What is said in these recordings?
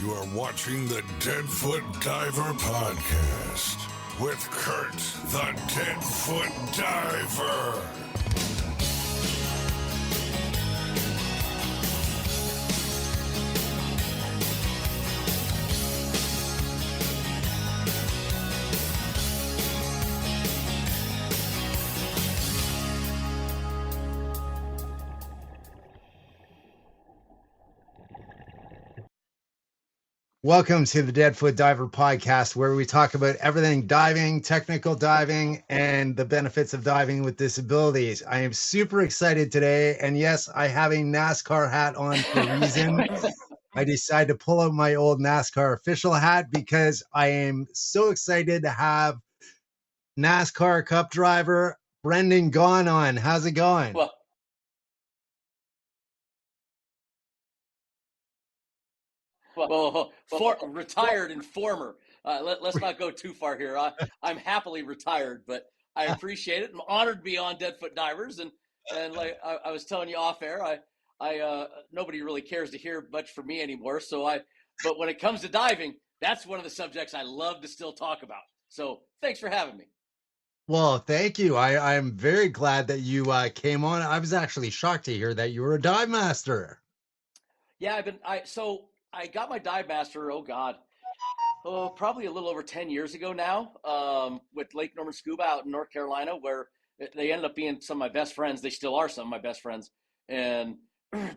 You are watching the Deadfoot Diver Podcast with Kurt, the Deadfoot Diver. Welcome to the Deadfoot Diver Podcast, where we talk about everything diving, technical diving, and the benefits of diving with disabilities. I am super excited today, and yes, I have a NASCAR hat on for a reason. I decided to pull out my old NASCAR official hat because I am so excited to have NASCAR Cup driver Brendan Gaughan on. How's it going? Well, retired and former. Let's not go too far here. I'm happily retired, but I appreciate it. I'm honored to be on Deadfoot Divers, and like I was telling you off air, I nobody really cares to hear much from me anymore. But when it comes to diving, that's one of the subjects I love to still talk about. So thanks for having me. Well, thank you. I'm very glad that you came on. I was actually shocked to hear that you were a dive master. Yeah, I got my dive master, probably a little over 10 years ago now, with Lake Norman Scuba out in North Carolina, where they ended up being some of my best friends. They still are some of my best friends. And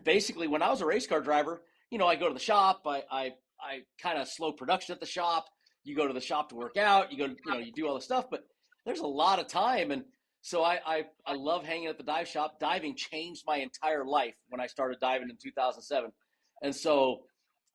basically, when I was a race car driver, I go to the shop, I kind of slow production at the shop. You go to the shop to work out, you do all the stuff, but there's a lot of time. And so I love hanging at the dive shop. Diving changed my entire life when I started diving in 2007. And so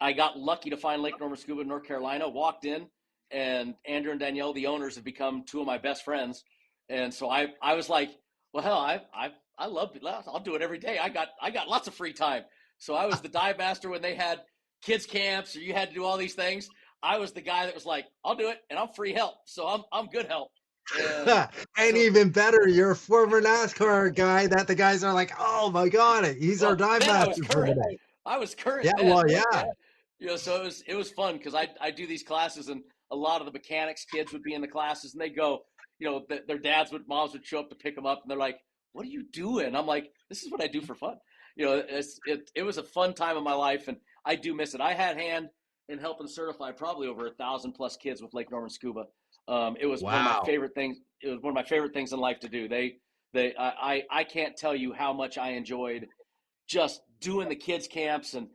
I got lucky to find Lake Norman Scuba in North Carolina, walked in, and Andrew and Danielle, the owners, have become two of my best friends. And so I was like, well, hell, I love it. I'll do it every day. I got lots of free time. So I was the dive master when they had kids camps or you had to do all these things. I was the guy that was like, I'll do it, and I'm free help. So I'm good help. And even better, you're a former NASCAR guy that the guys are like, oh my God, he's our dive master for today. I was current. Yeah, then, well, yeah. So it was fun because I do these classes, and a lot of the mechanics kids would be in the classes, and they go, their moms would show up to pick them up, and they're like, what are you doing? I'm like, this is what I do for fun. It was a fun time of my life, and I do miss it. I had hand in helping certify probably over 1,000+ kids with Lake Norman Scuba. It was one of my favorite things. It was one of my favorite things in life to do. I can't tell you how much I enjoyed just doing the kids camps and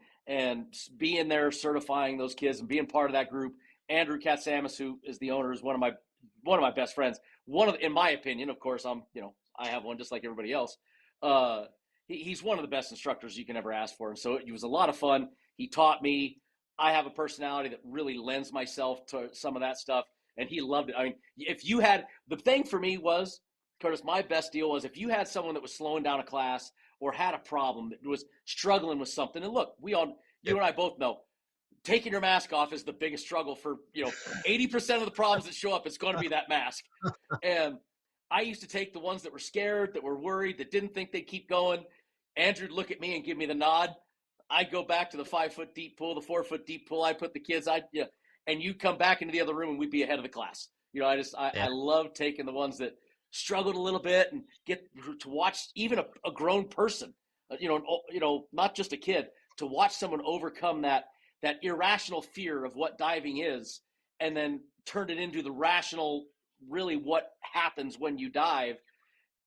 being there certifying those kids and being part of that group. Andrew Katsamis, who is the owner, is one of my best friends. In my opinion, of course, I have one just like everybody else. He's one of the best instructors you can ever ask for. And so it was a lot of fun. He taught me. I have a personality that really lends myself to some of that stuff, and he loved it. I mean, the thing for me was, Curtis, my best deal was if you had someone that was slowing down a class or had a problem that was struggling with something. And look, you and I both know, taking your mask off is the biggest struggle for, 80% of the problems that show up, it's going to be that mask. And I used to take the ones that were scared, that were worried, that didn't think they'd keep going. Andrew'd look at me and give me the nod. I'd go back to the 5-foot deep pool, the 4-foot deep pool. I put the kids, and you come back into the other room and we'd be ahead of the class. I love taking the ones that struggled a little bit and get to watch even a grown person, not just a kid, to watch someone overcome that irrational fear of what diving is, and then turn it into the rational, really what happens when you dive.